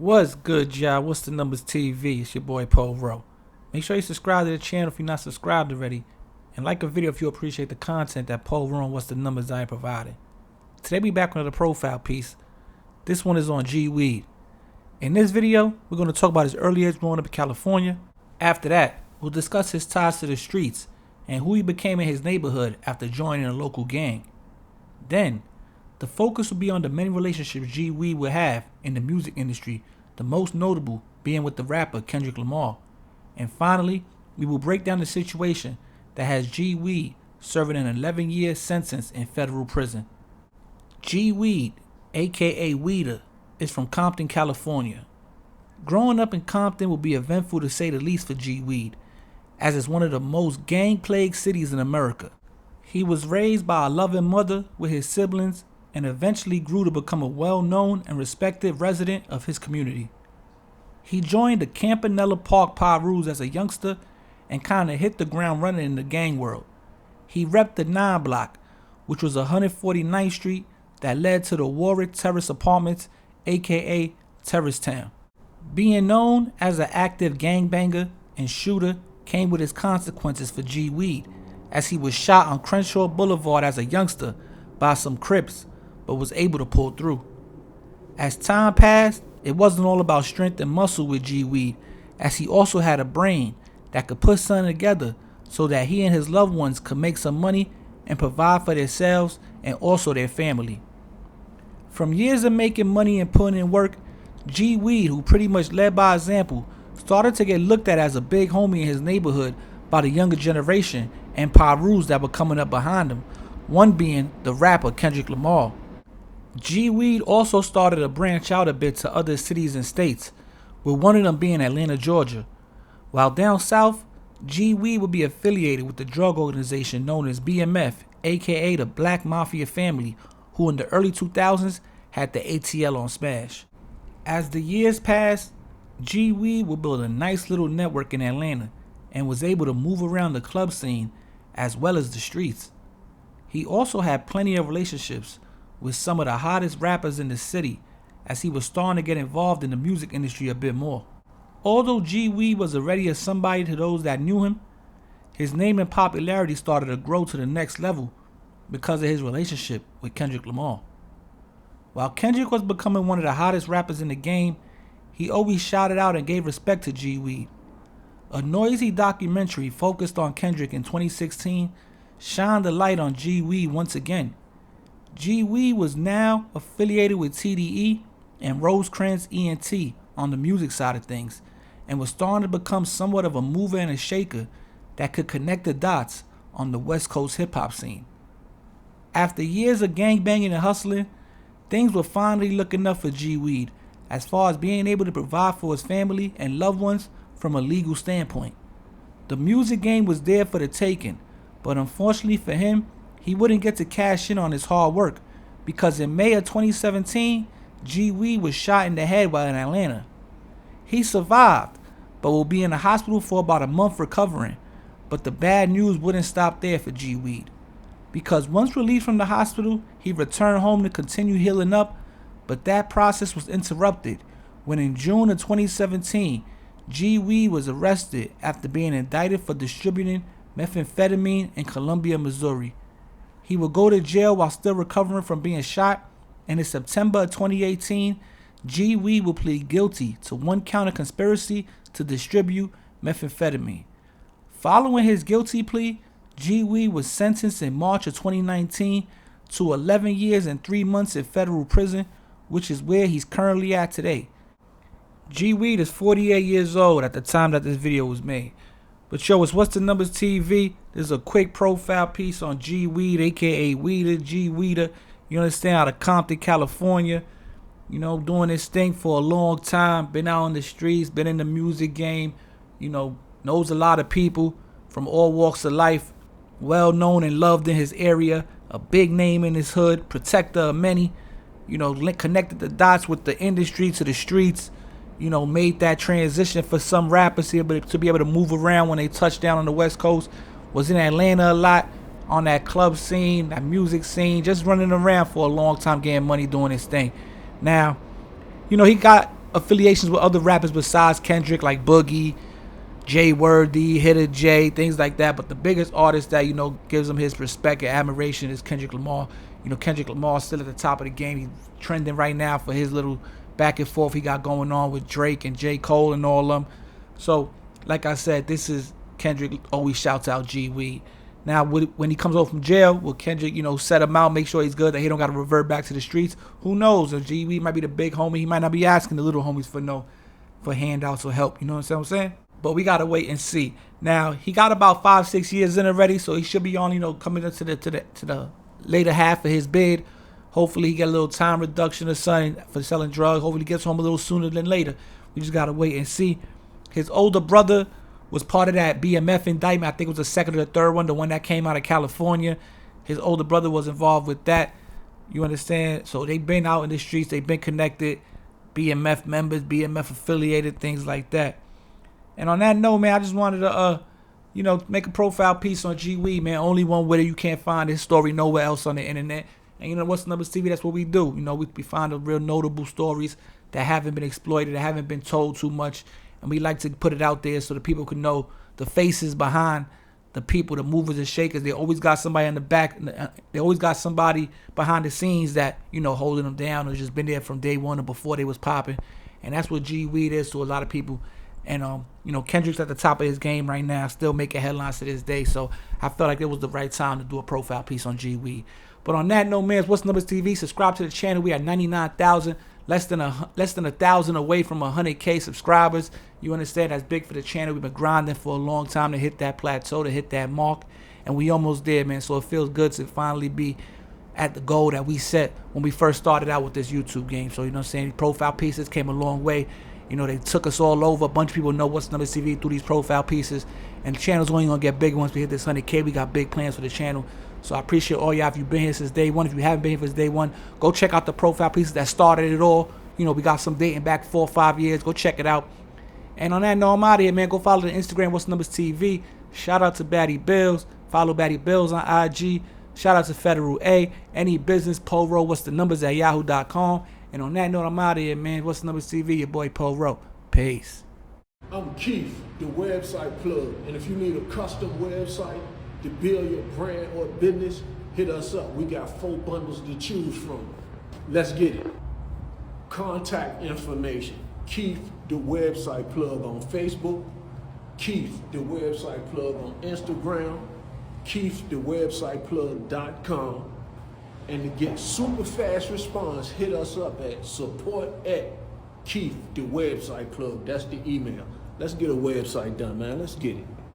What's good, y'all? What's the numbers TV? It's your boy Paul Rowe. Make sure you subscribe to the channel if you're not subscribed already, and like a video if you appreciate the content that Paul Rowe and What's the Numbers I provided. Today we back with another profile piece. This one is on G Weed. In this video, we're going to talk about his early years growing up in California. After that, we'll discuss his ties to the streets and who he became in his neighborhood after joining a local gang. Then, the focus will be on the many relationships G Weed will have in the music industry, the most notable being with the rapper Kendrick Lamar. And finally, we will break down the situation that has G Weed serving an 11-year sentence in federal prison. G Weed, aka Weeder, is from Compton, California. Growing up in Compton will be eventful to say the least for G Weed, as it's one of the most gang-plagued cities in America. He was raised by a loving mother with his siblings and eventually grew to become a well-known and respected resident of his community. He joined the Campanella Park Pyrus as a youngster and kinda hit the ground running in the gang world. He repped the 9 block, which was 149th Street that led to the Warwick Terrace Apartments, aka Terrace Town. Being known as an active gangbanger and shooter came with its consequences for G Weed, as he was shot on Crenshaw Boulevard as a youngster by some Crips, but was able to pull through. As time passed, it wasn't all about strength and muscle with G Weed, as he also had a brain that could put something together so that he and his loved ones could make some money and provide for themselves and also their family. From years of making money and putting in work, G Weed, who pretty much led by example, started to get looked at as a big homie in his neighborhood by the younger generation and Pyrus that were coming up behind him, one being the rapper Kendrick Lamar. G Weed also started to branch out a bit to other cities and states, with one of them being Atlanta, Georgia. While down south, G Weed would be affiliated with the drug organization known as BMF, aka the Black Mafia Family, who in the early 2000s had the ATL on Smash. As the years passed, G Weed would build a nice little network in Atlanta and was able to move around the club scene as well as the streets. He also had plenty of relationships with some of the hottest rappers in the city, as he was starting to get involved in the music industry a bit more. Although G Weed was already a somebody to those that knew him, his name and popularity started to grow to the next level because of his relationship with Kendrick Lamar. While Kendrick was becoming one of the hottest rappers in the game, he always shouted out and gave respect to G Weed. A noisy documentary focused on Kendrick in 2016 shined a light on G Weed once again. G Weed was now affiliated with TDE and Rosecrans ENT on the music side of things, and was starting to become somewhat of a mover and a shaker that could connect the dots on the West Coast hip-hop scene. After years of gangbanging and hustling, things were finally looking up for G Weed as far as being able to provide for his family and loved ones from a legal standpoint. The music game was there for the taking, but unfortunately for him, he wouldn't get to cash in on his hard work because in May of 2017, G Weed was shot in the head while in Atlanta. He survived, but will be in the hospital for about a month recovering. But the bad news wouldn't stop there for G Weed, because once released from the hospital, he returned home to continue healing up, but that process was interrupted when in June of 2017, G Weed was arrested after being indicted for distributing methamphetamine in Columbia, Missouri. He would go to jail while still recovering from being shot, and in September of 2018, G Weed will plead guilty to 1 count of conspiracy to distribute methamphetamine. Following his guilty plea, G Weed was sentenced in March of 2019 to 11 years and 3 months in federal prison, which is where he's currently at today. G Weed is 48 years old at the time that this video was made. But yo, it's What's the Numbers TV. This is a quick profile piece on G Weed, aka Weeder, G Weeder. You understand, out of Compton, California. You know, doing this thing for a long time. Been out on the streets, been in the music game. You know, knows a lot of people from all walks of life. Well known and loved in his area. A big name in his hood. Protector of many. You know, connected the dots with the industry to the streets. You know, made that transition for some rappers here, but to be able to move around when they touched down on the West Coast. Was in Atlanta a lot, on that club scene, that music scene, just running around for a long time getting money doing his thing. Now, you know, he got affiliations with other rappers besides Kendrick, like Boogie, Jay Worthy, Hitter J, things like that. But the biggest artist that, gives him his respect and admiration is Kendrick Lamar. Kendrick Lamar is still at the top of the game. He's trending right now for his little back and forth he got going on with Drake and J. Cole and all of them. So, like I said, this is Kendrick always shouts out G Weed. Now, when he comes over from jail, will Kendrick, set him out, make sure he's good, that he don't got to revert back to the streets? Who knows? If G Weed might be the big homie, he might not be asking the little homies for handouts or help. You know what I'm saying? But we gotta wait and see. Now, he got about 5-6 years in already, so he should be on, coming into the later half of his bid. Hopefully, he get a little time reduction or something for selling drugs. Hopefully, he gets home a little sooner than later. We just gotta wait and see. His older brother was part of that BMF indictment. I think it was the second or the third one, the one that came out of California. His older brother was involved with that. You understand? So they've been out in the streets. They've been connected. BMF members, BMF affiliated, things like that. And on that note, man, I just wanted to, make a profile piece on G Weed, man. Only one way. You can't find his story nowhere else on the internet. And What's the Numbers TV, that's what we do. We find the real notable stories that haven't been exploited, that haven't been told too much. And we like to put it out there so the people can know the faces behind the people, the movers and shakers. They always got somebody in the back. They always got somebody behind the scenes that, holding them down or just been there from day one or before they was popping. And that's what G Weed is to a lot of people. And, Kendrick's at the top of his game right now, still making headlines to this day. So I felt like it was the right time to do a profile piece on G Weed. But on that note, man, it's What's the Numbers TV. Subscribe to the channel. We at 99,000, less than 1,000 away from 100K subscribers. You understand? That's big for the channel. We've been grinding for a long time to hit that plateau, to hit that mark. And we almost there, man. So it feels good to finally be at the goal that we set when we first started out with this YouTube game. So, profile pieces came a long way. They took us all over. A bunch of people know What's the Numbers TV through these profile pieces. And the channel's only going to get bigger once we hit this 100K. We got big plans for the channel. So I appreciate all y'all. If you've been here since day one, if you haven't been here since day one, go check out the profile pieces that started it all. We got some dating back 4 or 5 years. Go check it out. And on that note, I'm out of here, man. Go follow the Instagram, What's the Numbers TV. Shout out to Batty Bills. Follow Batty Bills on IG. Shout out to Federal A. Any business, Poro, What's the Numbers at yahoo.com. And on that note, I'm out of here, man. What's the Numbers TV? Your boy Poro. Peace. I'm Keith, the website plug. And if you need a custom website to build your brand or business, hit us up. We got 4 bundles to choose from. Let's get it. Contact information. Keith, the website plug on Facebook. Keith, the website plug on Instagram. Keith, the website plug.com. And to get super fast response, hit us up at support@Keith, the website plug. That's the email. Let's get a website done, man. Let's get it.